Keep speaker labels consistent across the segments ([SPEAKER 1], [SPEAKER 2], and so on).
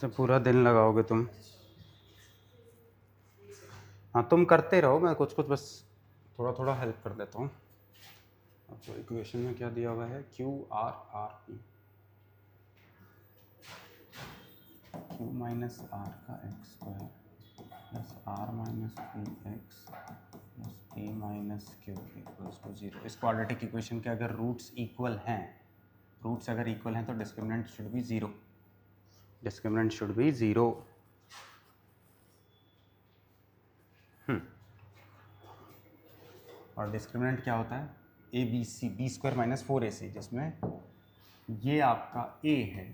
[SPEAKER 1] से पूरा दिन लगाओगे तुम। हाँ तुम करते रहो, मैं कुछ कुछ बस थोड़ा थोड़ा हेल्प कर देता हूँ। आपको इक्वेशन में क्या दिया हुआ है, q r r p, q minus r का x square plus r minus p x plus p minus q equals to 0। इस क्वाड्रेटिक इक्वेशन के अगर रूट्स इक्वल हैं, रूट्स अगर इक्वल हैं तो discriminant should be 0, discriminant should be 0। और discriminant क्या होता है, a b c, b square minus 4ac, जिसमें ये आपका a है,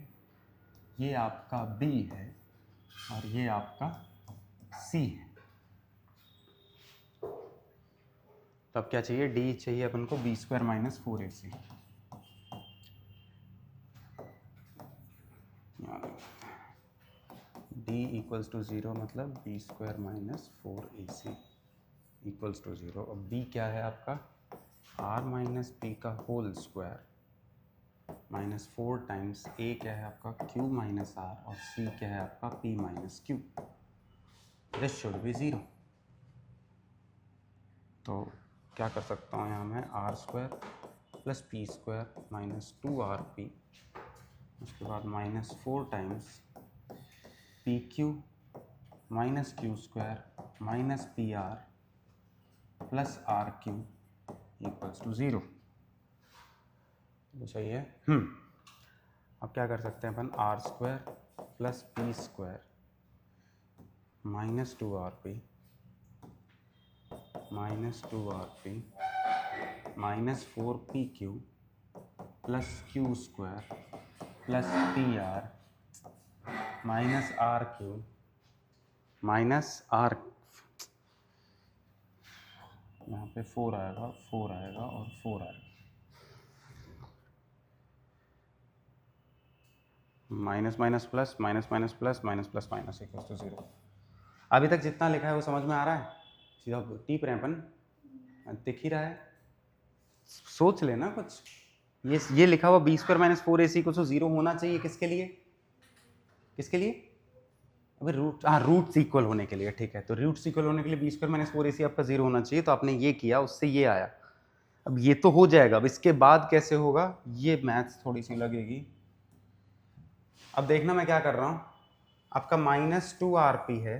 [SPEAKER 1] ये आपका b है और ये आपका c है। तो अब क्या चाहिए, d चाहिए अपन को b square minus 4ac। d equals to 0 मतलब b square minus 4ac equals to 0। अब b क्या है आपका, r माइनस पी का whole square minus 4 times a क्या है आपका q माइनस r और c क्या है आपका p माइनस q। This should be 0। तो क्या कर सकता हूँ यहाँ मैं, r square plus p square minus 2rp, उसके बाद minus 4 times p q minus q square minus p r plus r q equals to 0। तो सही है। अब क्या कर सकते हैं अपन, r square plus p square minus 2rp minus 2rp minus 4pq plus q square plus p r minus r q minus r, यहाँ पे 4 आएगा, 4 आएगा और 4 आएगा, minus minus plus minus minus plus minus plus minus equals to 0। अभी तक जितना लिखा है वो समझ में आ रहा है, सीधा टीप रहे अपन, दिख ही रहा है, सोच लेना कुछ। ये लिखा हुआ बी स्क्वायर माइनस 4ac को 0 होना चाहिए, किसके लिए, किसके लिए, अबे रूट, हाँ रूट्स इक्वल होने के लिए, ठीक है। तो रूट्स इक्वल होने के लिए बी स्क्वायर माइनस 4ac आपका 0 होना चाहिए, तो आपने ये किया, उससे ये आया। अब ये तो हो जाएगा, अब इसके बाद कैसे होगा, ये मैथ्स थोड़ी सी लगेगी। अब देखना मैं क्या कर रहा हूँ, आपका माइनस 2rp है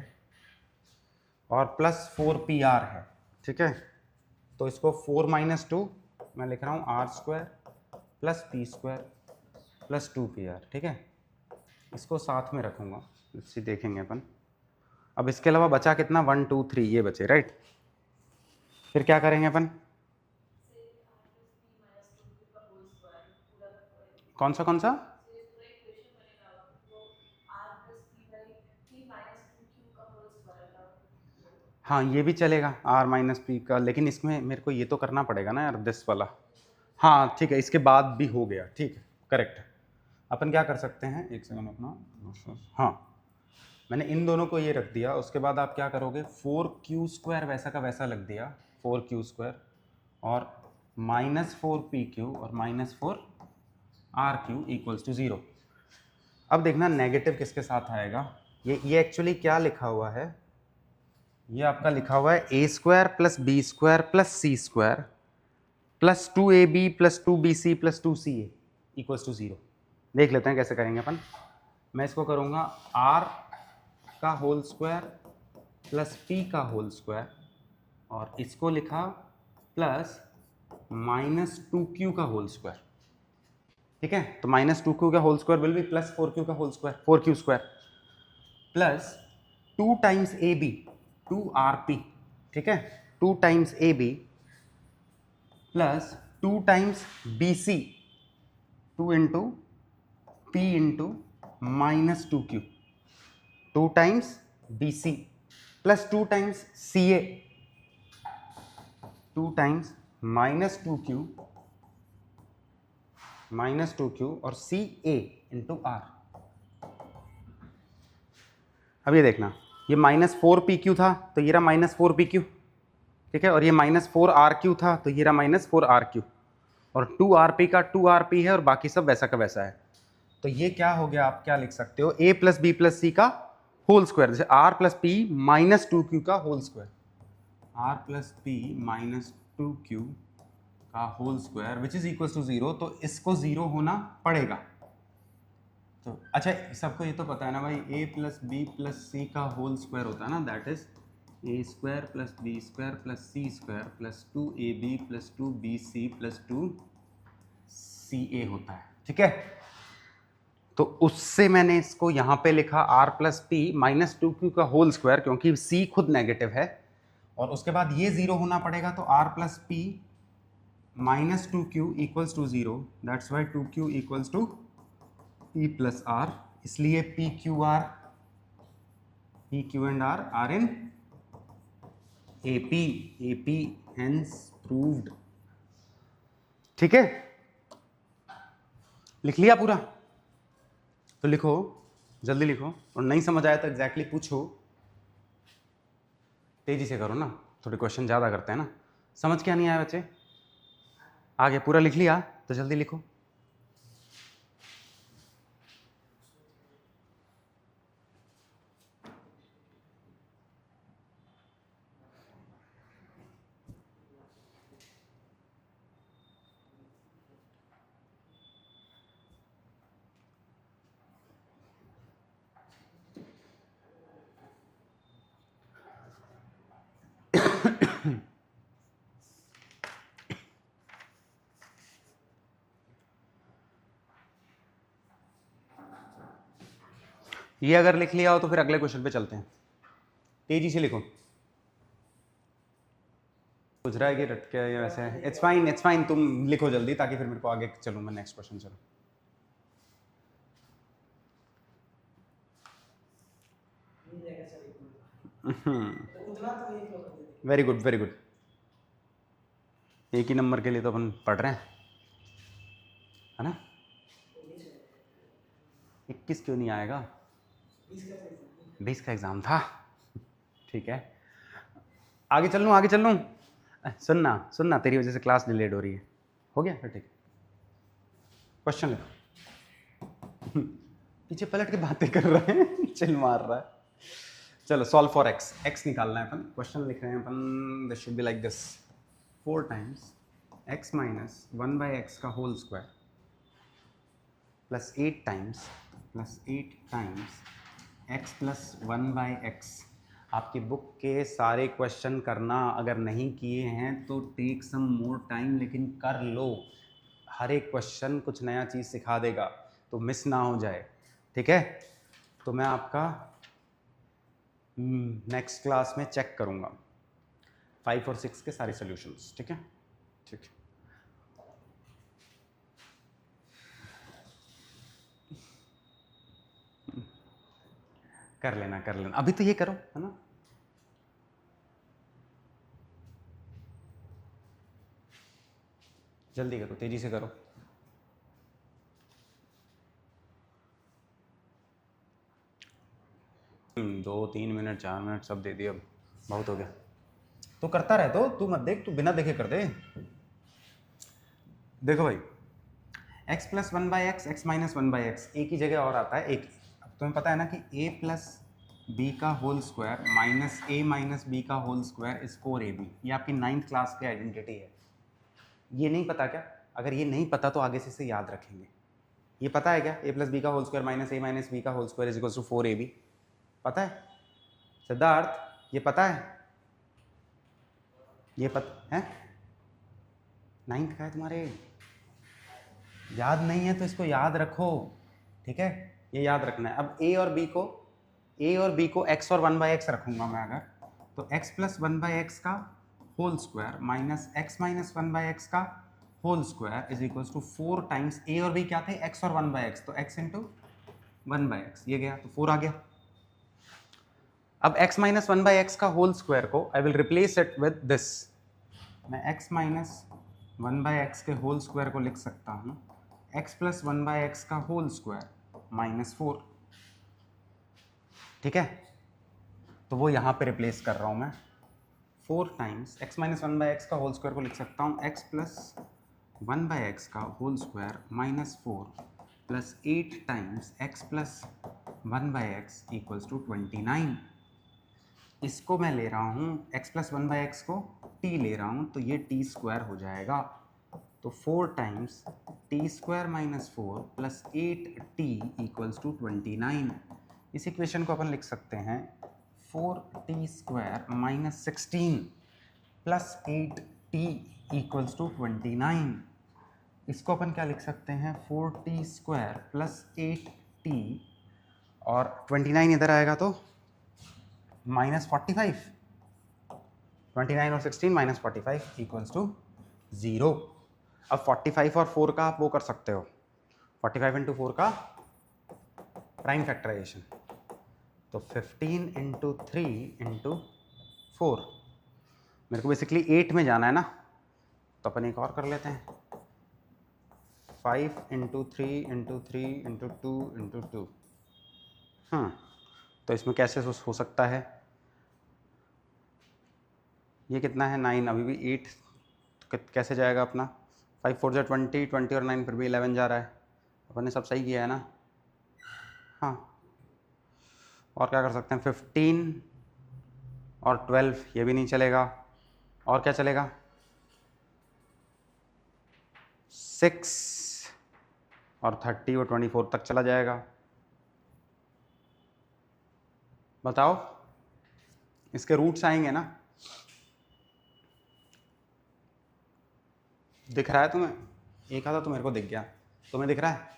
[SPEAKER 1] और प्लस 4pr है, ठीक है। तो इसको 4 माइनस 2 मैं लिख रहा हूँ r square plus p square plus 2pr, ठीक है। इसको साथ में रखूँगा, इससे देखेंगे अपन। अब इसके अलावा बचा कितना, 1 2 3 ये बचे, राइट। फिर क्या करेंगे अपन, कौन सा कौन सा, हाँ ये भी चलेगा r माइनस पी का, लेकिन इसमें मेरे को ये तो करना पड़ेगा ना यार, दिस वाला। हाँ ठीक है, इसके बाद भी हो गया, ठीक है, करेक्ट। अपन क्या कर सकते हैं, एक सेकंड अपना, हाँ मैंने इन दोनों को ये रख दिया, उसके बाद आप क्या करोगे, 4q स्क्वायर वैसा का वैसा लग दिया, 4q स्क्वायर और माइनस 4pq और माइनस 4rq इक्वल्स टू 0। अब देखना नेगेटिव किसके साथ आएगा, ये एक्चुअली क्या लिखा हुआ है, ये आपका लिखा हुआ है a square plus b square plus c square plus 2ab plus 2bc plus 2ca equals to 0। देख लेते हैं कैसे करेंगे अपन। मैं इसको करूँगा r का होल स्क्वायर प्लस p का होल स्क्वायर और इसको लिखा प्लस माइनस 2q का होल स्क्वायर, ठीक है। तो माइनस 2q का whole square will be plus 4q का whole square, 4q square plus 2 times ab 2rp, ठीक है, 2 times ab plus 2 times bc 2 into p into minus 2q, 2 times bc प्लस 2 times ca 2 times minus 2q और ca into r। अब ये देखना, ये minus 4pq था तो ये रहा माइनस 4pq, ठीक है, और ये माइनस 4rq था तो ये रहा माइनस 4rq और 2rp का 2rp है और बाकी सब वैसा का वैसा है। तो ये क्या हो गया, आप क्या लिख सकते हो, a plus b plus c का होल स्क्वायर, जैसे r plus p minus 2q का whole square, r plus p minus 2q का whole square which is equal to 0। तो इसको 0 होना पड़ेगा। तो अच्छा, सबको ये तो पता है ना भाई, a plus b plus c का होल स्क्वायर होता है ना, that is a square plus b square plus c square plus 2ab plus 2bc plus 2ca होता है, ठीक है। तो उससे मैंने इसको यहाँ पे लिखा r plus p minus 2q का होल स्क्वायर, क्योंकि c खुद नेगेटिव है, और उसके बाद ये 0 होना पड़ेगा, तो r plus p minus 2q equals to 0, that's why 2q equals to p plus r, इसलिए p q and r are in AP hence proved. ठीक है, लिख लिया पूरा? तो लिखो, जल्दी लिखो, और नहीं समझ आया तो एग्जैक्टली पूछो, तेजी से करो ना, थोड़े क्वेश्चन ज़्यादा करते हैं ना। समझ क्या नहीं आया बच्चे? आगे पूरा लिख लिया तो जल्दी लिखो। ये अगर लिख लिया हो तो फिर अगले क्वेश्चन पे चलते हैं, तेजी से लिखो। पूछ रहा है कि रट के वैसे है, इट्स फाइन, तुम लिखो जल्दी ताकि फिर मेरे को आगे चलूँ मैं, नेक्स्ट क्वेश्चन चलो। वेरी गुड वेरी गुड, एक ही नंबर के लिए तो अपन पढ़ रहे हैं, है ना। 21 क्यों नहीं आएगा? 20 का एग्जाम था, ठीक है। आगे चल लूँ, सुनना तेरी वजह से क्लास डिलेड हो रही है, हो गया फिर, ठीक। क्वेश्चन ले, पीछे पलट के बातें कर रहे हैं, चिल मार रहा है। चलो, सॉल्व फॉर एक्स निकालना है अपन, क्वेश्चन लिख रहे हैं अपन, this should be like this, 4 times x minus 1/x का whole square plus 8 times x plus 1/x। आपकी बुक के सारे क्वेश्चन करना, अगर नहीं किए हैं तो टेक सम मोर टाइम, लेकिन कर लो। हर एक क्वेश्चन कुछ नया चीज़ सिखा देगा, तो मिस ना हो जाए, ठीक है। तो मैं आपका नेक्स्ट क्लास में चेक करूँगा 5 और 6 के सारे सॉल्यूशंस, ठीक है, ठीक है। कर लेना, अभी तो ये करो, है ना। जल्दी करो, तेजी से करो। दो 3 मिनट 4 मिनट सब दे दिए, अब बहुत हो गया। तो करता रहे, तो तू मत देख, तू बिना देखे कर दे। देखो भाई, x plus 1/x, x minus 1/x, एक ही जगह और आता है एक। अब तुम्हें पता है ना कि a प्लस बी का whole square minus a minus b का होल स्क्वायर इज 4ab। ये आपकी 9th क्लास की आइडेंटिटी है। ये नहीं पता क्या? अगर ये नहीं पता तो आगे से इसे याद रखेंगे। ये पता है क्या? a प्लस बी का whole square minus a minus b का whole square is equal to 4ab। पता है सिद्धार्थ? ये पता है? ये पता है? 9th का है तुम्हारे, याद नहीं है तो इसको याद रखो, ठीक है। ये याद रखना है। अब a और b को x और 1/x रखूंगा मैं अगर, तो x प्लस 1/x का whole square minus x minus 1/x का whole square is equal to 4 times a और b क्या थे? x और 1/x, तो x इंटू 1/x, ये गया तो 4 आ गया। अब x माइनस 1/x का होल स्क्वायर को I will replace it with this. मैं x माइनस 1/x के होल स्क्वायर को लिख सकता हूँ x प्लस 1/x का होल स्क्वायर माइनस 4, ठीक है। तो वो यहाँ पे रिप्लेस कर रहा हूँ मैं, 4 टाइम्स x माइनस 1/x का होल स्क्वायर को लिख सकता हूँ x प्लस 1/x का whole square minus 4 plus 8 times x plus 1/x equals to 29। इसको मैं ले रहा हूँ x प्लस 1/x को t ले रहा हूँ, तो ये t स्क्वायर हो जाएगा। तो 4 times t square minus 4 plus 8t equals to 29। इस इक्वेशन को अपन लिख सकते हैं 4t square minus 16 plus 8t equals to 29। इसको अपन क्या लिख सकते हैं 4t स्क्वायर प्लस 8t और 29 इधर आएगा तो माइनस 45। 29 और 16 माइनस 45 इक्वल्स टू 0। अब 45 और 4 का आप वो कर सकते हो, 45 इंटू 4 का प्राइम फैक्टराइजेशन। तो 15 इंटू 3 इंटू 4, मेरे को बेसिकली 8 में जाना है ना, तो अपन एक और कर लेते हैं 5 इंटू 3 इंटू 3 इंटू 2 इंटू 2। तो इसमें कैसे हो सकता है, ये कितना है 9, अभी भी 8 तो कैसे जाएगा अपना 5 4 जा 20, 20 और 9 फिर भी 11 जा रहा है। अपन ने सब सही किया है ना। हाँ, और क्या कर सकते हैं 15 और 12, ये भी नहीं चलेगा। और क्या चलेगा 6 और 30 और 24 तक चला जाएगा। बताओ, इसके रूट्स आएंगे ना। दिख रहा है तुम्हें? एक आधा तो मेरे को दिख गया, तुम्हें दिख रहा है?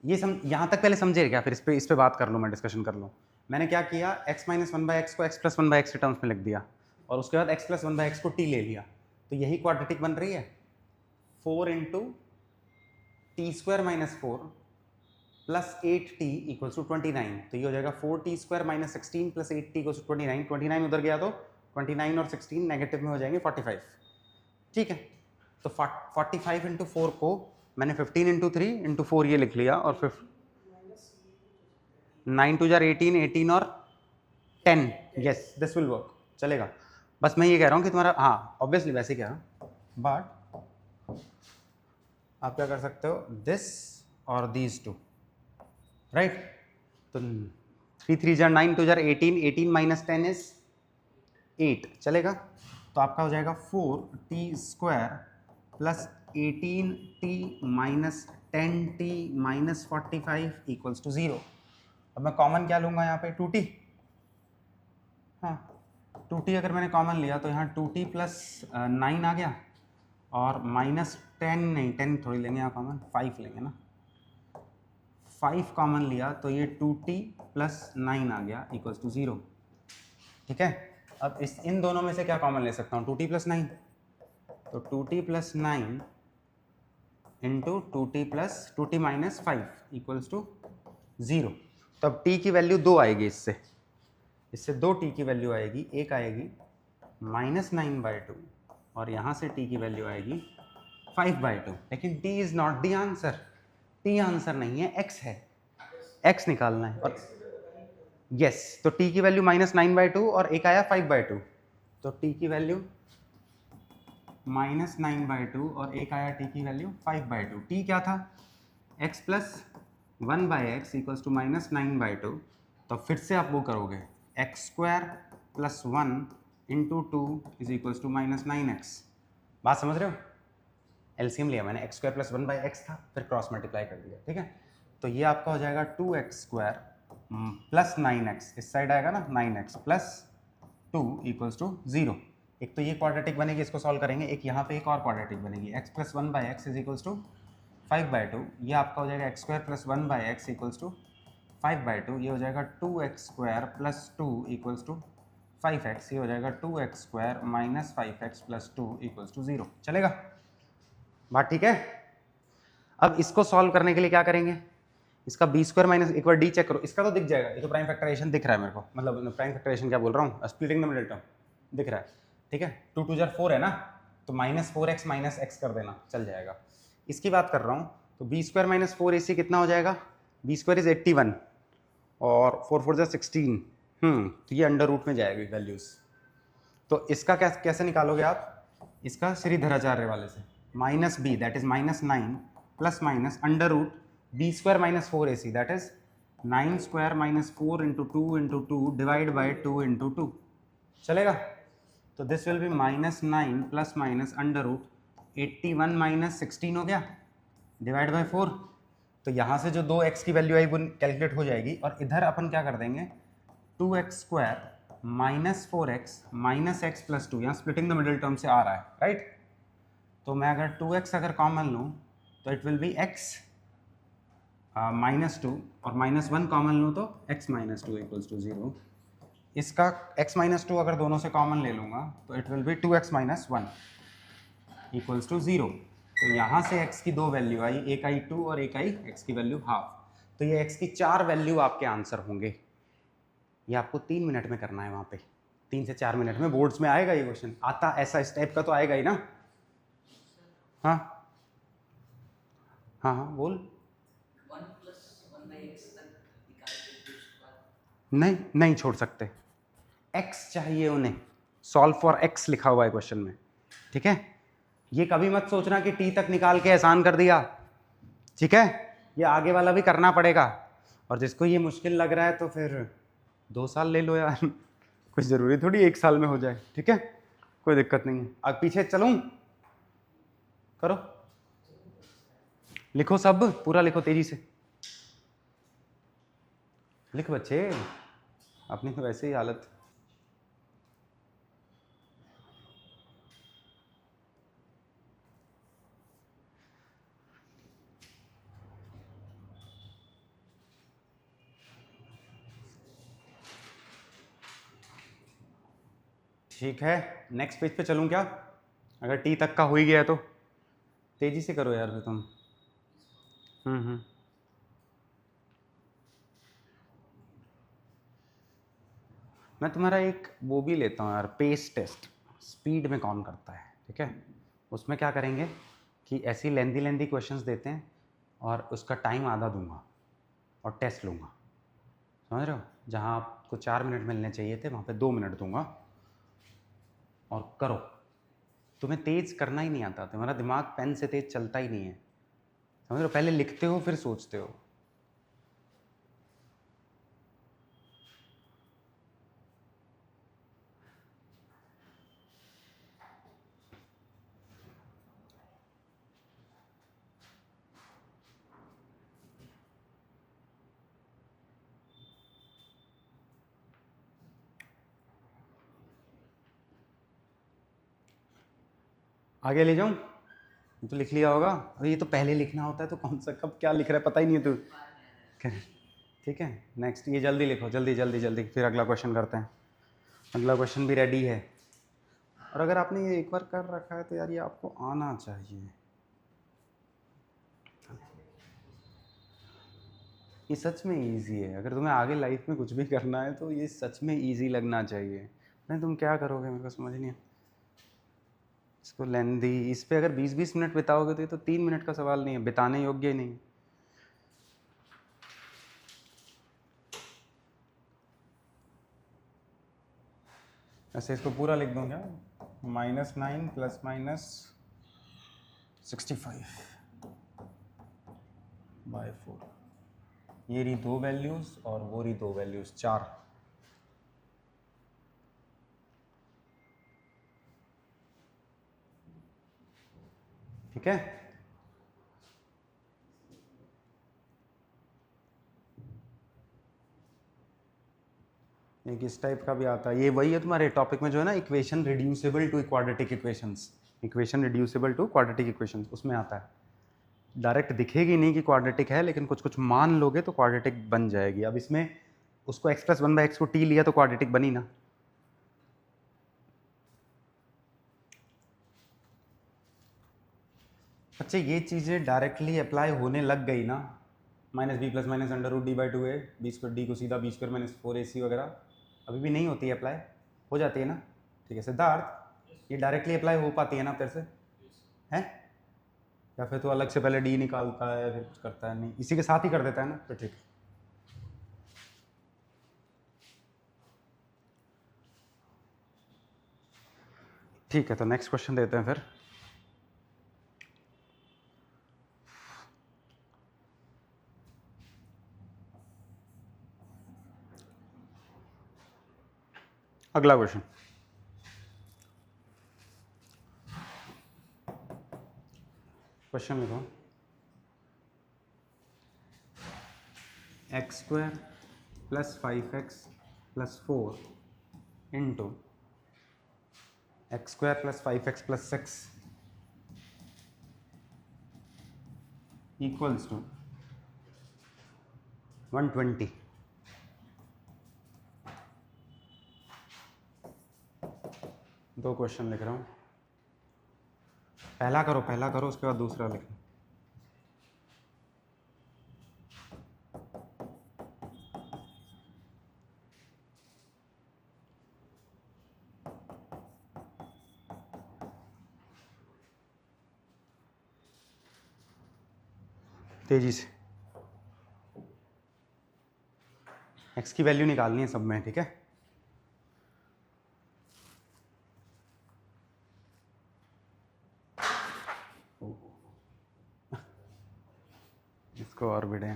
[SPEAKER 1] ये यहाँ तक पहले समझे क्या, फिर इस पे बात कर लूँ, मैं डिस्कशन कर लूँ। मैंने क्या किया, x माइनस 1/x को x प्लस 1/x के टर्म्स में लिख दिया, और उसके बाद x प्लस 1/x को t ले लिया, तो यही क्वाड्रेटिक बन रही है। 4 into t square minus 4 plus 8t equals to 29। तो ये हो जाएगा 4t square minus 16 plus 8t equals to 29। 29 उधर गया तो 29 और 16 नेगेटिव में हो जाएंगे 45। ठीक है, तो 45 इंटू 4 को मैंने 15 इंटू 3 इंटू 4 ये लिख लिया, और 9 2 जार 18, 18 और 10। यस, दिस विल वर्क, चलेगा। बस मैं ये कह रहा हूँ कि तुम्हारा, हाँ ऑब्वियसली वैसे कह रहा हूँ, बट आप क्या कर सकते हो, दिस और दीज टू, राइट। तो 3 3 जार 9, 2 जार 18, 18 माइनस 10 इज 8, चलेगा। तो आपका हो जाएगा 4t square plus 18t minus 10t minus 45 equals to 0। अब मैं कॉमन क्या लूँगा यहाँ पे 2t। हाँ, 2t अगर मैंने कॉमन लिया तो यहाँ 2t प्लस 9 आ गया, और माइनस 10 नहीं, 10 थोड़ी लेंगे यहाँ कॉमन, 5 लेंगे ना। 5 कॉमन लिया तो ये 2t प्लस 9 आ गया इक्वल्स टू 0। ठीक है, अब इन दोनों में से क्या कॉमन ले सकता हूँ, 2t प्लस 9, तो 2t plus 9 into 2t minus 5 equals to 0। तो अब t की वैल्यू 2 आएगी, इससे 2t की वैल्यू आएगी, एक आएगी -9/2, और यहाँ से t की वैल्यू आएगी 5/2। लेकिन t is not the answer, t answer नहीं है, x है, x निकालना है। और यस, तो t की वैल्यू -9/2 और एक आया 5/2, तो t की वैल्यू -9/2 और एक आया t की वैल्यू 5/2। t क्या था, x plus 1/x equals to -9/2। तो फिर से आप वो करोगे, x square plus 1 into 2 is equals to -9x। बात समझ रहे हो? एलसीएम लिया मैंने, x स्क्वायर प्लस 1/x था, फिर क्रॉस मल्टीप्लाई कर दिया। ठीक है, तो ये आपका हो जाएगा 2x स्क्वायर प्लस 9x, इस साइड आएगा ना 9x प्लस 2 इक्वल्स टू 0। एक तो ये क्वाड्रेटिक बनेगी, इसको सॉल्व करेंगे, एक यहाँ पे एक और क्वाड्रेटिक बनेगी, x plus 1/x is equals to 5/2। ये आपका हो जाएगा x square plus 1/x equals to 5/2। ये हो जाएगा 2x square plus 2 equals to 5x। ये हो जाएगा 2x square minus 5x plus 2 equals to 0। चलेगा, बात ठीक है? अब इसको सॉल्व करने के लिए क्या करेंगे, इसका बी स्क्वायर माइनस, एक बार डी चेक करो, इसका तो दिख जाएगा, ये तो प्राइम फैक्टराइजेशन दिख रहा है मेरे को, मतलब प्राइम फैक्टराइजेशन क्या बोल रहा हूँ, स्प्लिटिंग द मिडिल टर्म दिख रहा है। ठीक है, 2 2 जार 4 है ना, तो -4x माइनस x कर देना, चल जाएगा। इसकी बात कर रहा हूँ, तो बी स्क्वायर माइनस 4ac कितना हो जाएगा, बी स्क्वायर इज 81 और 4 4 जार 16। तो ये अंडर रूट में जाएगी वैल्यूज। तो इसका कैसे निकालोगे आप, इसका श्रीधराचार्य वाले से, -b that is -9 plus minus under root b square minus 4ac that is 9 square minus 4 into 2 into 2 divide by 2 into 2 चलेगा। तो this will be -9 plus minus under root 81 minus 16 हो गया डिवाइड बाई 4। तो यहाँ से जो दो x की वैल्यू आई वो कैलकुलेट हो जाएगी और इधर अपन क्या कर देंगे 2x square minus 4x minus x plus 2, यहाँ स्प्लिटिंग द मिडिल टर्म से आ रहा है राइट। तो मैं अगर 2x अगर कॉमन लूँ तो इट विल बी x -2 और -1 कॉमन लूँ तो x -2 इक्वल्स टू 0। इसका x -2 अगर दोनों से कॉमन ले लूँगा तो it will be 2x - 1 equals to 0। तो यहाँ से x की दो वैल्यू आई, एक आई 2 और एक आई x की वैल्यू हाफ। तो ये x की 4 वैल्यू आपके आंसर होंगे। ये आपको 3 मिनट में करना है, वहाँ पे 3 से 4 मिनट में बोर्ड्स में आएगा ये क्वेश्चन। आता ऐसा इस टाइप का तो आएगा ही ना। हाँ हाँ हाँ बोल।
[SPEAKER 2] 1+1/x तक निकाल के
[SPEAKER 1] नहीं नहीं छोड़ सकते, x चाहिए उन्हें। सॉल्व फॉर x लिखा हुआ है क्वेश्चन में, ठीक है। ये कभी मत सोचना कि t तक निकाल के आसान कर दिया, ठीक है। ये आगे वाला भी करना पड़ेगा और जिसको ये मुश्किल लग रहा है तो फिर 2 साल ले लो यार कुछ ज़रूरी थोड़ी 1 साल में हो जाए, ठीक है। कोई दिक्कत नहीं है। अब पीछे चलूँ, करो लिखो, सब पूरा लिखो तेजी से लिख बच्चे, अपनी तो वैसे ही हालत। ठीक है नेक्स्ट पेज पे चलूँ क्या, अगर टी तक का हो ही गया है तो तेजी से करो यार फिर तुम। मैं तुम्हारा एक वो भी लेता हूँ यार, पेस टेस्ट, स्पीड में कौन करता है, ठीक है। उसमें क्या करेंगे कि ऐसी लेंदी क्वेश्चंस देते हैं और उसका टाइम आधा दूंगा और टेस्ट लूँगा, समझ रहे हो। जहाँ आपको 4 मिनट मिलने चाहिए थे वहाँ पे 2 मिनट दूंगा और करो। तुम्हें तेज़ करना ही नहीं आता, तुम्हारा दिमाग पेन से तेज़ चलता ही नहीं है, समझ रहे हो। पहले लिखते हो फिर सोचते हो। आगे ले जाऊं, तो लिख लिया होगा। अरे ये तो पहले लिखना होता है, तो कौन सा कब क्या लिख रहा है पता ही नहीं है तू। ठीक है नेक्स्ट, ये जल्दी लिखो, जल्दी जल्दी जल्दी, फिर अगला क्वेश्चन करते हैं। अगला क्वेश्चन भी रेडी है और अगर आपने ये एक बार कर रखा है तो यार ये आपको आना चाहिए। ये सच में इजी है, अगर तुम्हें आगे लाइफ में कुछ भी करना है तो ये सच में इजी लगना चाहिए। नहीं तुम क्या करोगे मेरे को समझ नहीं है। इसको लेंदी, इस पे अगर 20-20 मिनट बिताओगे तो ये तो 3 मिनट का सवाल नहीं है, बिताने योग्य ही नहीं। ऐसे इसको पूरा लिख दूँ क्या, -9 प्लस माइनस 65 बाय 4। ये रही 2 वैल्यूज़ और वो रही 2 वैल्यूज़, 4। ठीक है। एक इस टाइप का भी आता है, ये वही है तुम्हारे टॉपिक में जो है ना, equation reducible to quadratic equations, equation reducible to quadratic equations, उसमें आता है। डायरेक्ट दिखेगी नहीं कि क्वाड्रेटिक है, लेकिन कुछ कुछ मान लोगे तो क्वाड्रेटिक बन जाएगी। अब इसमें उसको x + 1/x को t लिया तो क्वाड्रेटिक बनी ना। अच्छा ये चीज़ें डायरेक्टली अप्लाई होने लग गई ना, -b + -√d/2a, b² d को सीधा b² - 4ac वगैरह, अभी भी नहीं होती है अप्लाई, हो जाती है ना। ठीक है सिद्धार्थ, ये डायरेक्टली अप्लाई हो पाती है ना तेरे से, है या फिर तो अलग से पहले डी निकालता है फिर कुछ करता है, नहीं इसी के साथ ही कर देता है ना, तो ठीक है। ठीक है तो नेक्स्ट क्वेश्चन देते हैं फिर। अगला क्वेश्चन, क्वेश्चन लिखो, x square plus 5x plus 4 into x square plus 5x plus 6 equals to 120। दो क्वेश्चन लिख रहा हूँ, पहला करो उसके बाद दूसरा लिखो। तेजी से, x की वैल्यू निकालनी है सब में, ठीक है। इसको और बढ़े,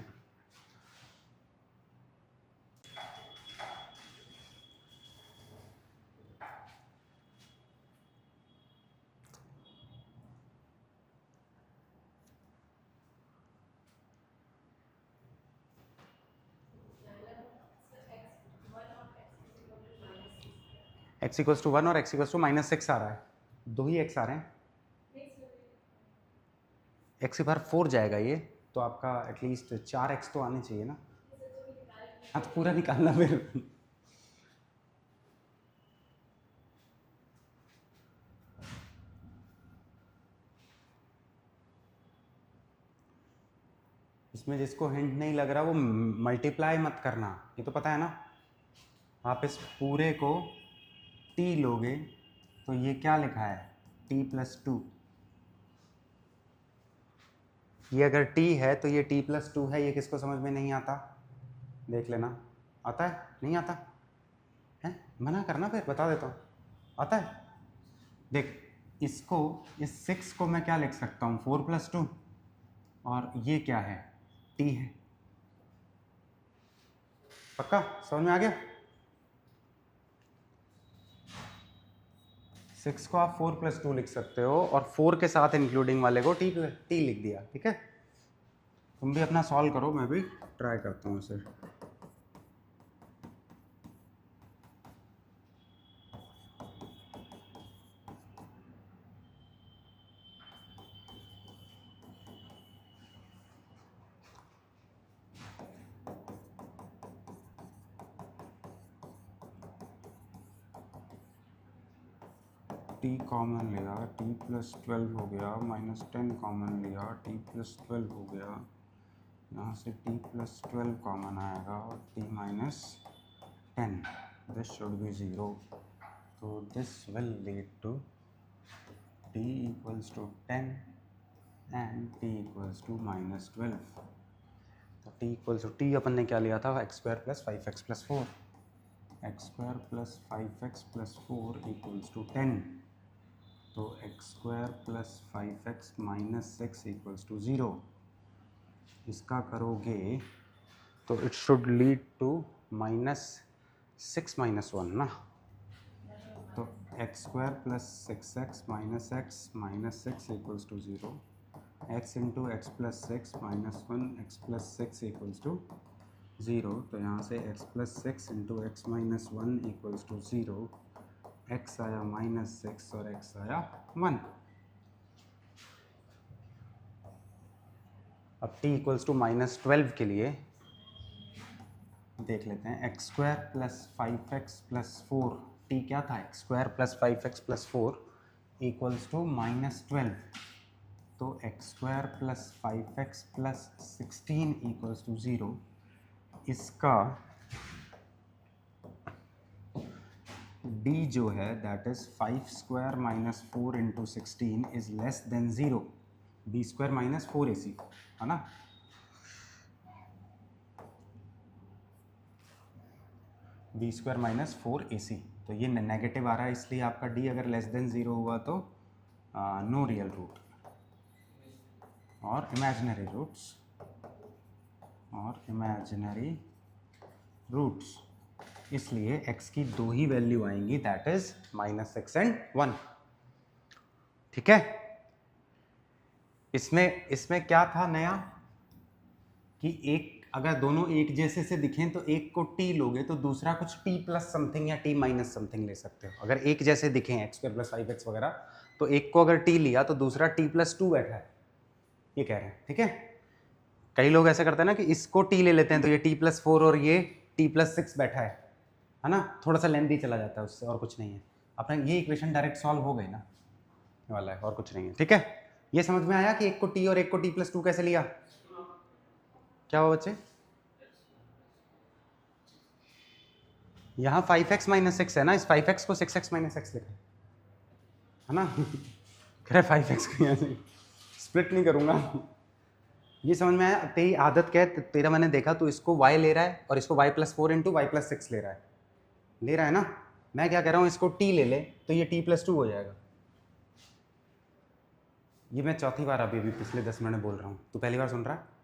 [SPEAKER 1] x इक्वल्स टू 1 और x इक्वल्स टू -6 आ रहा है, दो ही x आ रहे हैं, x की बार 4 जाएगा ये, तो आपका एटलीस्ट 4x तो आने चाहिए ना। हाँ तो पूरा निकालना फिर। इसमें जिसको हिंट नहीं लग रहा वो मल्टीप्लाई मत करना, ये तो पता है ना। आप इस पूरे को t लोगे तो ये क्या लिखा है, t प्लस 2। ये अगर t है तो ये t प्लस 2 है, ये किसको समझ में नहीं आता, देख लेना। आता है, नहीं आता है, मना करना फिर, बता देता हूँ, आता है। देख इसको, इस 6 को मैं क्या लिख सकता हूँ, 4 प्लस 2, और ये क्या है, t है। पक्का समझ में आ गया। 6 को आप 4 प्लस 2 लिख सकते हो, और 4 के साथ इंक्लूडिंग वाले को t लिख दिया, ठीक है। तुम भी अपना सॉल्व करो, मैं भी ट्राई करता हूँ इसे। t कॉमन लिया, t प्लस 12 हो गया, -10 कॉमन लिया, t प्लस 12 हो गया, यहाँ से t प्लस 12 कॉमन आएगा और t minus 10, this should be 0, तो this will lead to t equals to 10 and t equals to -12। तो t इक्वल्स टू, t अपन ने क्या लिया था, x square plus 5x plus 4, x square plus 5x plus 4 equals to 10, तो x square plus 5x minus 6 equals to 0। इसका करोगे तो it should lead to -6 minus 1 ना, तो x square plus 6x minus 6 equals to 0, x into x plus 6 minus 1 x plus 6 equals to 0, तो यहाँ से x plus 6 into x minus 1 equals to 0, x आया -6 और x आया 1। अब t इक्वल्स टू -12 के लिए देख लेते हैं, x square plus 5x plus 4, t क्या था, x square plus 5x plus 4 equals to -12, तो x square plus 5x plus 16 equals to 0। इसका d जो है that is 5 square minus 4 into 16 is less than 0, b square minus 4ac है ना। b square minus 4ac, तो ये negative आ रहा है, इसलिए आपका d अगर लेस देन 0 हुआ तो नो रियल रूट और इमेजिनरी रूट्स, इसलिए x की दो ही वैल्यू आएंगी, दैट इज -6 एंड 1। ठीक है, इसमें क्या था नया कि एक अगर दोनों एक जैसे से दिखें तो एक को t लोगे तो दूसरा कुछ t प्लस समथिंग या t माइनस समथिंग ले सकते हो। अगर एक जैसे दिखें x² + 5x वगैरह, तो एक को अगर t लिया तो दूसरा t + 2 बैठा है, ये कह रहे हैं। ठीक है, कई लोग ऐसे करते हैं ना कि इसको t ले लेते हैं तो ये t + 4 और ये t + 6 बैठा है ना, थोड़ा सा लेंथी चला जाता है उससे, और कुछ नहीं है। अपना ये इक्वेशन डायरेक्ट सॉल्व हो गई ना, ये वाला है और कुछ नहीं है। ठीक है, ये समझ में आया कि एक को t और एक को t + 2 कैसे लिया। क्या हुआ बच्चे, यहाँ 5x - 6 है ना, इस 5x को 6x - x लिखा है ना। कह रहे 5x को यहाँ से स्प्लिट नहीं करूँगा। ये समझ में आया। तेरी आदत क्या है, तेरा मैंने देखा तो इसको y ले रहा है और इसको y + 4 × y + 6 ले रहा है ना। मैं क्या कह रहा हूँ, इसको t ले ले तो ये t + 2 हो जाएगा। ये मैं चौथी बार अभी पिछले 10 मिनट में बोल रहा हूँ, तू पहली बार सुन रहा है।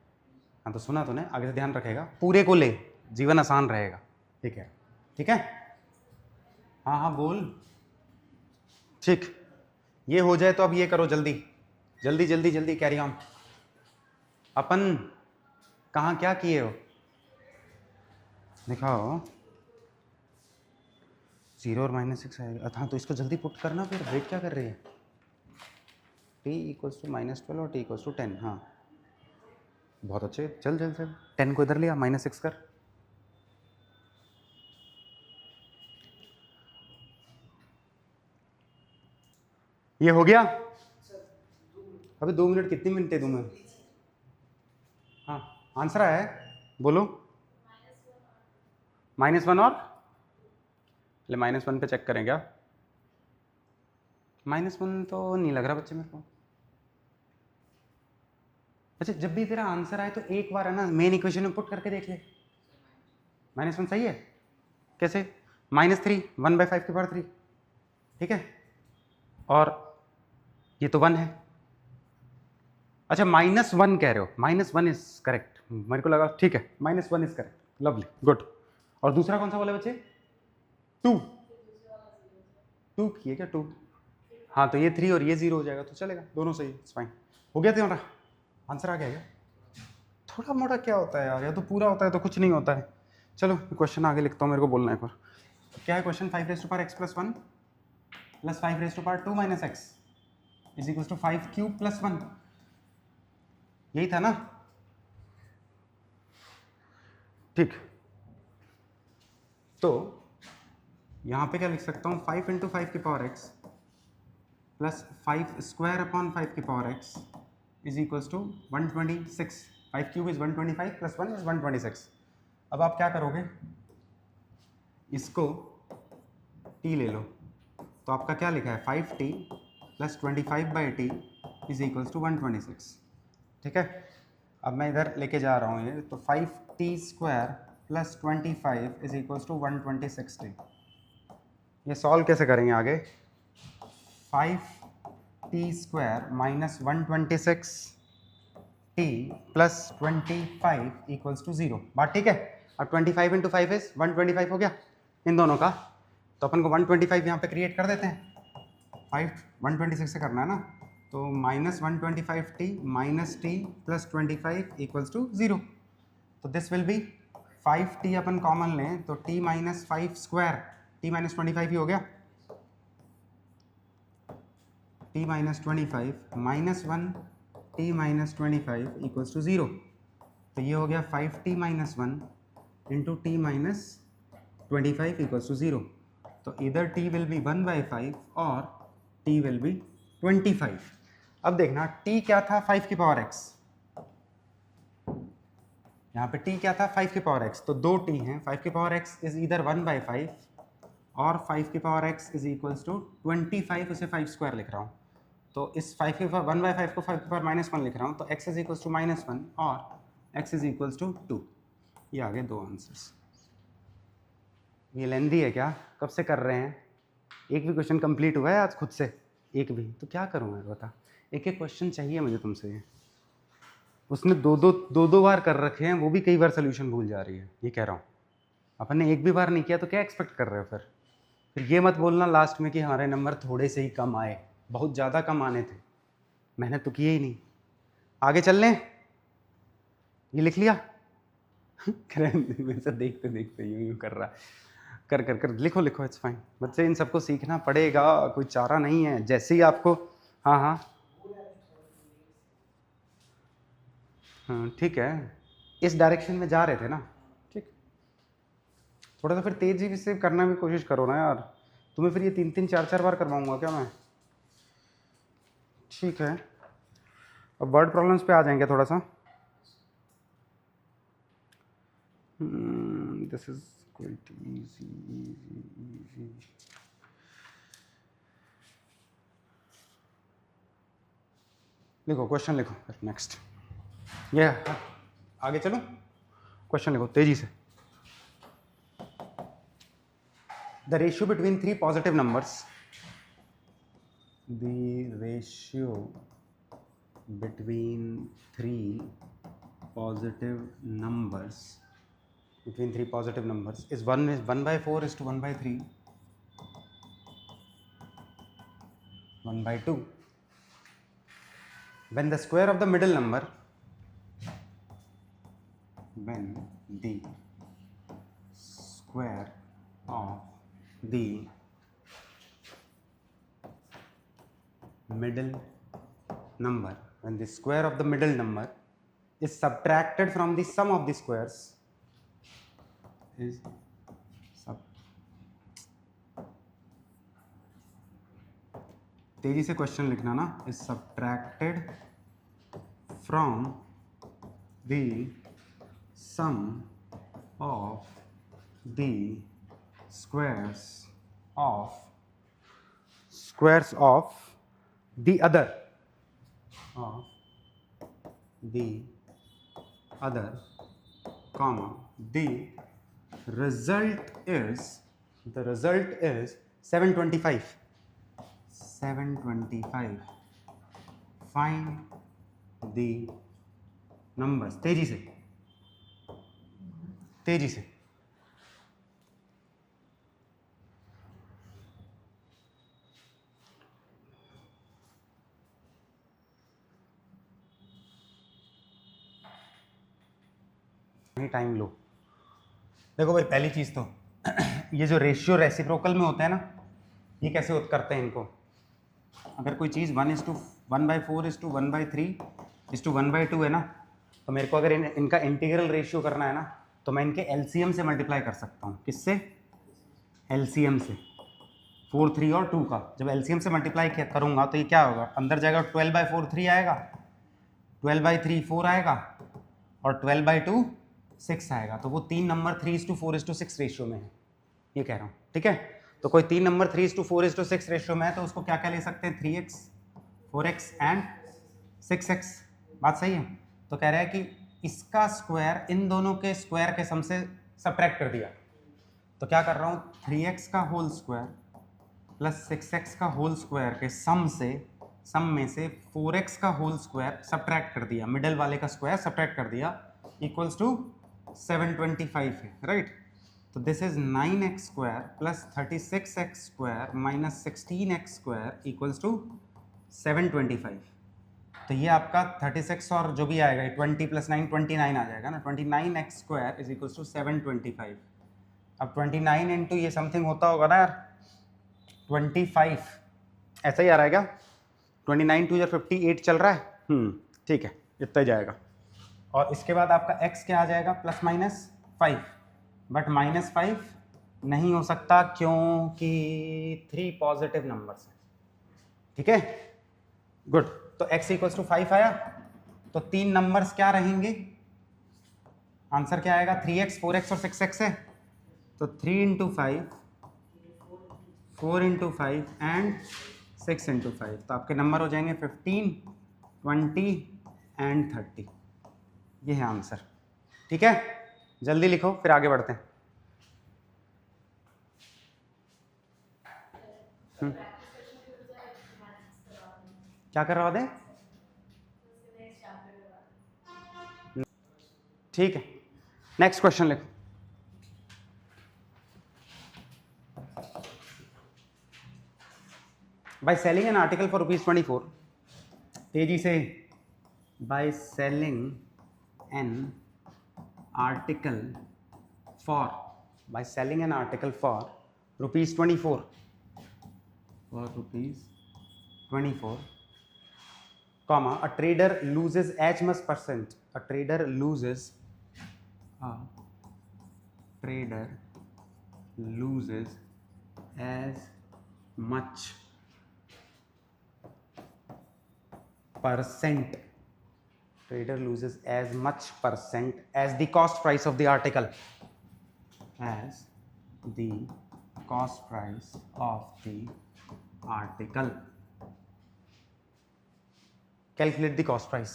[SPEAKER 1] हाँ तो सुना तूने, आगे से ध्यान रखेगा, पूरे को ले, जीवन आसान रहेगा। ठीक है, ठीक है, हाँ हाँ बोल। ठीक, ये हो जाए तो अब ये करो जल्दी जल्दी जल्दी जल्दी, कैरी ऑन। अपन कहाँ क्या किए हो, दिखाओ। 0 और -6 आएगा। हाँ तो इसको जल्दी पुट करना, फिर वेट क्या कर रही है। t = -12 और t = 10। हाँ बहुत अच्छे, चल चल चल, 10 को इधर लिया, -6 कर। ये हो गया। अबे 2 मिनट, कितनी मिनटें दूँ मैं। हाँ आंसर आया है, बोलो। -1 और ले, -1 पे चेक करें क्या। -1 तो नहीं लग रहा बच्चे मेरे को। अच्छा, जब भी तेरा आंसर आए तो एक बार है ना मेन इक्वेशन में पुट करके देख ले। -1 सही है, कैसे, -3 1/5 3। ठीक है, और ये तो 1 है। अच्छा -1 कह रहे हो, -1 इज करेक्ट, मेरे को लगा। ठीक है, -1 इज करेक्ट, लवली, गुड। और दूसरा कौन सा बोले बच्चे, 2 किए क्या, 2। हाँ तो ये 3 और ये 0 हो जाएगा, तो चलेगा, दोनों सही, इट्स फाइन। हो गया तुम्हारा आंसर, आ गया क्या। थोड़ा मोड़ा क्या होता है यार, या तो पूरा होता है तो कुछ नहीं होता है। चलो क्वेश्चन आगे लिखता हूँ, मेरे को बोलना है एक बार। क्या है क्वेश्चन, 5 × x + 1 + 5 × 2 - x = 5³ + 1। यही था ना। ठीक, तो यहाँ पे क्या लिख सकता हूँ, 5 × 5⁵ + 5² / 5⁵ = 126। 5³ = 125 + 1 = 126। अब आप क्या करोगे, इसको t ले लो, तो आपका क्या लिखा है, 5t + 25/t = 126। ठीक है, अब मैं इधर लेके जा रहा हूँ ये, तो 5t² + 25 = 126t। ये सॉल्व कैसे करेंगे आगे, 5t² - 126t + 25 = 0। बात ठीक है। अब 25 × 5 इज 125 हो गया इन दोनों का, तो अपन को 125 यहाँ पे क्रिएट कर देते हैं। 5 126 से करना है ना, तो -125t - t + 25 = 0। तो this will B 5t upon common लें तो t - 5² t - 25 ही हो गया, t - 25 -1 t - 25 = 0। तो ये हो गया 5t - 1 × t - 25 = 0। तो इधर t विल बी 1/5 और t विल बी 25। अब देखना t क्या था, 5⁵, यहाँ पे t क्या था, 5⁵, तो 2 t हैं। 5⁵ इज इधर 1/5 और 5⁵ इज इक्वल्स टू 25, उसे 5² लिख रहा हूँ, तो इस 1/5 को 5⁻⁻1 लिख रहा हूँ, तो x इज इक्वल्स टू -1 और x इज इक्वल्स टू 2। ये आ गए 2 आंसर्स। ये लेंदी है क्या, कब से कर रहे हैं, एक भी क्वेश्चन कंप्लीट हुआ है आज खुद से, एक भी, तो क्या करूँ मैं बता। एक एक क्वेश्चन चाहिए मुझे तुमसे। उसने दो बार कर रखे हैं, वो भी कई बार सोल्यूशन भूल जा रही है, ये कह रहा हूँ। अपन ने एक भी बार नहीं किया तो क्या एक्सपेक्ट कर रहे हो फिर ये मत बोलना लास्ट में कि हमारे नंबर थोड़े से ही कम आए, बहुत ज़्यादा कम आने थे, मैंने तो किए ही नहीं। आगे चल लें, ये लिख लिया वैसे देखते देखते यूं कर रहा, कर लिखो लिखो, इट्स फाइन बच्चे, इन सबको सीखना पड़ेगा, कोई चारा नहीं है। जैसे ही आपको, हाँ हाँ हाँ ठीक है, इस डायरेक्शन में जा रहे थे ना, ठीक। थोड़ा सा फिर तेजी से करना भी कोशिश करो ना यार, तुम्हें फिर ये 3-3 4-4 बार करवाऊंगा क्या मैं? ठीक है, अब वर्ड प्रॉब्लम्स पे आ जाएंगे थोड़ा सा। This is quite easy easy. लिखो क्वेश्चन लिखो फिर नेक्स्ट, ये आगे चलो, क्वेश्चन लिखो तेजी से। The ratio between 3 positive numbers, the ratio between 3 positive numbers, between 3 positive numbers is 1/4 is to 1/3, 1/2. When the square of the middle number, when the square of the middle number, when the square of the middle number is subtracted from the sum of the squares, is तेजी से question लिखना ना, is subtracted from the sum of the squares of the other comma, the result is 725. Find the numbers, तेजी से नहीं time लो। देखो भाई, पहली चीज़ तो ये जो रेशियो रेसिप्रोकल में होता है ना, ये कैसे करते हैं इनको? अगर कोई चीज़ 1/4 is to 1/3 is to 1/2 है ना, तो मेरे को अगर इनका इंटीग्रल रेशियो करना है ना, तो मैं इनके एलसीएम से मल्टीप्लाई कर सकता हूँ। किससे? एलसीएम से। 4, 3 और 2 का जब एलसीएम से मल्टीप्लाई करूँगा तो ये क्या होगा? अंदर जाएगा 12/4 3 आएगा, 12/3 4 आएगा, और 12/2 6 आएगा। तो वो 3 नंबर 3:4:6 रेशियो में है, ये कह रहा हूँ, ठीक है। तो कोई 3 नंबर 3:4:6 रेशियो में है, तो उसको क्या क्या ले सकते हैं? 3x, 4x and 6x। बात सही है? तो कह रहा है कि इसका स्क्वायर इन दोनों के स्क्वायर के सम से सब्ट्रैक्ट कर दिया। तो क्या कर रहा हूँ? 3x का होल स्क्वायर प्लस 6x का होल स्क्वायर के सम में से 4x का होल स्क्वायर सब्ट्रैक्ट कर दिया, मिडल वाले का स्क्वायर सब्ट्रैक्ट कर दिया, इक्वल्स टू 725 है, राइट। तो this is 9x square plus 36x square minus 16x square equals to 725। तो ये आपका 36 और जो भी आएगा 20 + 9 29 आ जाएगा ना, 29x square is equals to 725। अब 29 इंटू ये समथिंग होता होगा ना यार 25, ऐसा ही आ रहा है क्या? 29 2 58 चल रहा है, ठीक है, इतना ही जाएगा। और इसके बाद आपका x क्या आ जाएगा? +-5, बट -5 नहीं हो सकता क्योंकि 3 पॉजिटिव नंबर्स हैं, ठीक है, गुड। तो x = 5 आया, तो 3 नंबर्स क्या रहेंगे? आंसर क्या आएगा? 3x, 4x और 6x है, तो 3 × 5, 4 × 5 एंड 6 × 5। तो आपके नंबर हो जाएंगे 15, 20 एंड 30। ये है आंसर, ठीक है। जल्दी लिखो फिर आगे बढ़ते हैं। क्या करवा दें? ठीक है, नेक्स्ट क्वेश्चन लिखो। By selling an article for ₹24, तेजी से, by selling an article for, by selling an article for ₹24, for ₹24, comma, a trader loses as much percent, a trader loses as much percent, trader loses as much percent as the cost price of the article, as the cost price of the article. Calculate the cost price,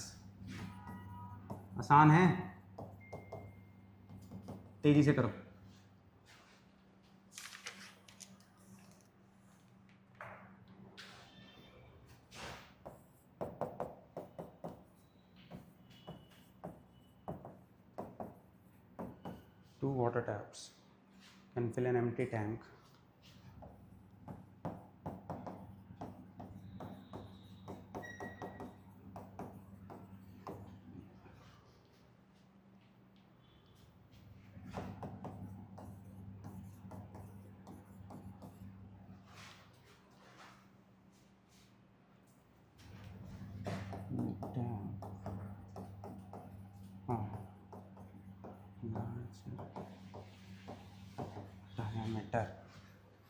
[SPEAKER 1] आसान है, तेजी से करो। Two water taps can fill an empty tank. Diameter.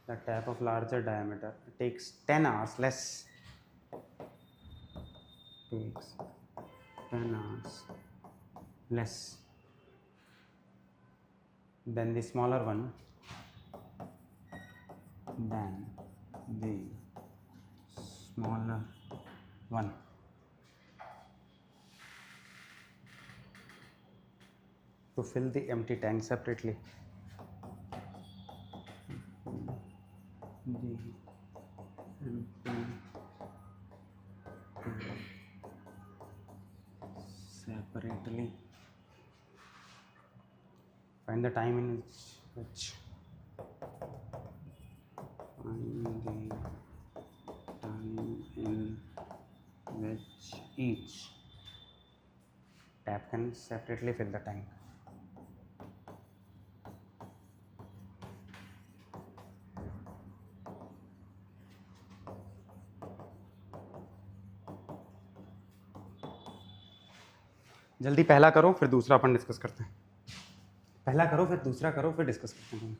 [SPEAKER 1] The tap of larger diameter takes 10 hours less. Takes 10 hours less than the smaller one. Than the smaller one. To fill the empty tank separately. The empty separately. Find the time in which each tap can separately fill the tank. जल्दी पहला करो फिर दूसरा अपन discuss करते हैं। पहला करो फिर दूसरा करो फिर डिस्कस करते हैं।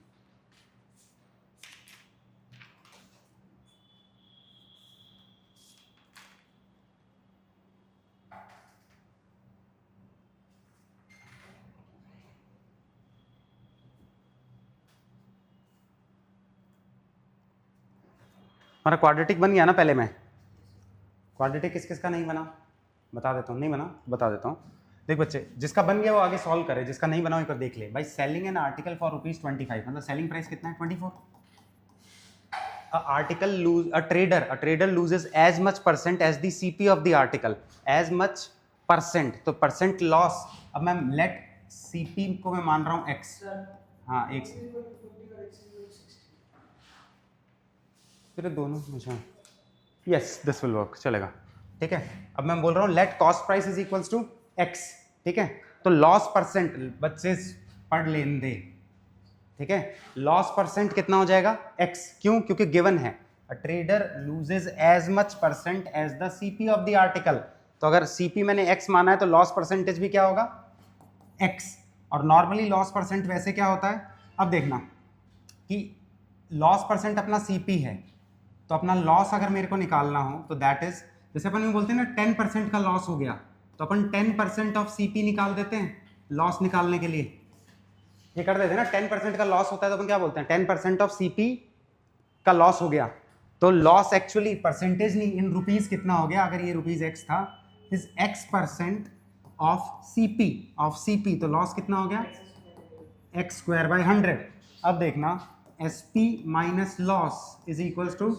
[SPEAKER 1] हमारा क्वाड्रेटिक बन गया ना पहले में। क्वाड्रेटिक किस किस का नहीं बना बता देता हूँ, नहीं बना बता देता हूँ। देख बच्चे, जिसका बन गया वो आगे सॉल्व करे, जिसका नहीं बना वो एक बार देख ले। भाई सेलिंग एन आर्टिकल फॉर ₹25, मतलब सेलिंग प्राइस कितना है 24। A trader loses as much percent as the CP of the article, as much percent, तो परसेंट लॉस। अब मैं लेट CP को मैं मान रहा हूँ x, हाँ x, फिर दोनों अच्छा यस दिस विल वर्क, चलेगा ठीक है। अब मैं बोल रहा हूँ let cost price is equals to x, ठीक है। तो लॉस परसेंट बच्चे पढ़ लेन दे, ठीक है। लॉस परसेंट कितना हो जाएगा x, क्यों? क्योंकि गिवन है a trader loses as much percent as the CP of the article. तो अगर सीपी मैंने x माना है तो लॉस परसेंटेज भी क्या होगा x। और नॉर्मली लॉस परसेंट वैसे क्या होता है, अब देखना कि लॉस परसेंट अपना सीपी है, तो अपना लॉस अगर मेरे को निकालना हो तो दैट इज, जैसे अपन ये बोलते हैं ना 10% का लॉस हो गया, तो अपन 10% ऑफ सीपी निकाल देते हैं लॉस निकालने के लिए। ये कर देते हैं ना, 10% का लॉस होता है तो अपन क्या बोलते हैं 10% ऑफ सीपी का लॉस हो गया। तो लॉस एक्चुअली परसेंटेज नहीं, इन रुपीज कितना हो गया, अगर ये रुपीज x था इज x% ऑफ सीपी, तो लॉस कितना हो गया x²/100। अब देखना SP minus loss is equals to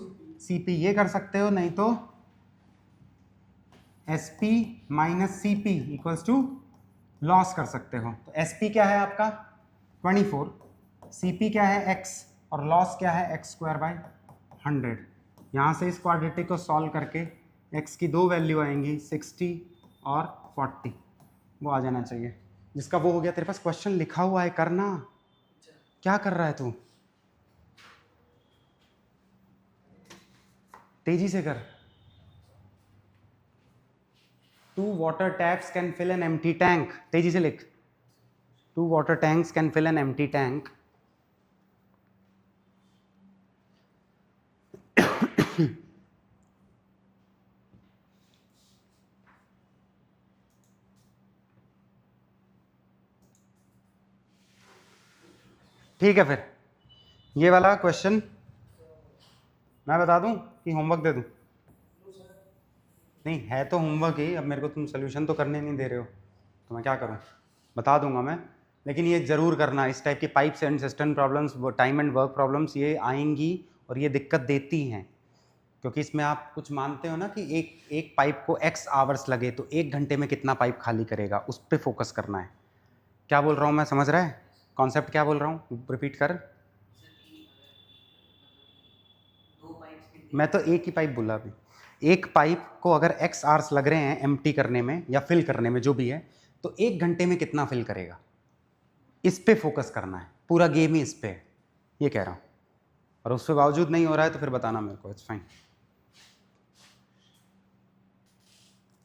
[SPEAKER 1] CP, ये कर सकते हो, नहीं तो SP minus CP equals to loss कर सकते हो। तो SP क्या है आपका 24, CP क्या है x और लॉस क्या है x²/100। यहाँ से इस क्वाड्रेटिक को सॉल्व करके x की दो वैल्यू आएंगी 60 और 40, वो आ जाना चाहिए। जिसका वो हो गया, तेरे पास क्वेश्चन लिखा हुआ है, करना। क्या कर रहा है तू? तेजी से कर। 2 water taps can fill an empty tank, तेजी से लिख। 2 water tanks can fill an empty tank. ठीक है, फिर ये वाला क्वेश्चन मैं बता दूं कि होमवर्क दे दूं? नहीं है तो होमवर्क ही, अब मेरे को तुम सोल्यूशन तो करने नहीं दे रहे हो, तो मैं क्या करूं? बता दूंगा मैं, लेकिन ये ज़रूर करना। इस टाइप की pipes and system problems, time and work problems ये आएंगी और ये दिक्कत देती हैं, क्योंकि इसमें आप कुछ मानते हो ना कि एक पाइप को x आवर्स लगे तो 1 घंटे में कितना पाइप खाली करेगा, उस पर फोकस करना है। क्या बोल रहा हूँ मैं, समझ रहा है कॉन्सेप्ट? क्या बोल रहा हूँ, रिपीट कर। मैं तो एक ही पाइप बोला अभी। एक पाइप को अगर x आवर्स लग रहे हैं एम्प्टी करने में या फिल करने में, जो भी है, तो 1 घंटे में कितना फिल करेगा, इस पे फोकस करना है। पूरा गेम ही इस पे है, ये कह रहा हूँ। और उसके बावजूद नहीं हो रहा है तो फिर बताना मेरे को, इट्स फाइन।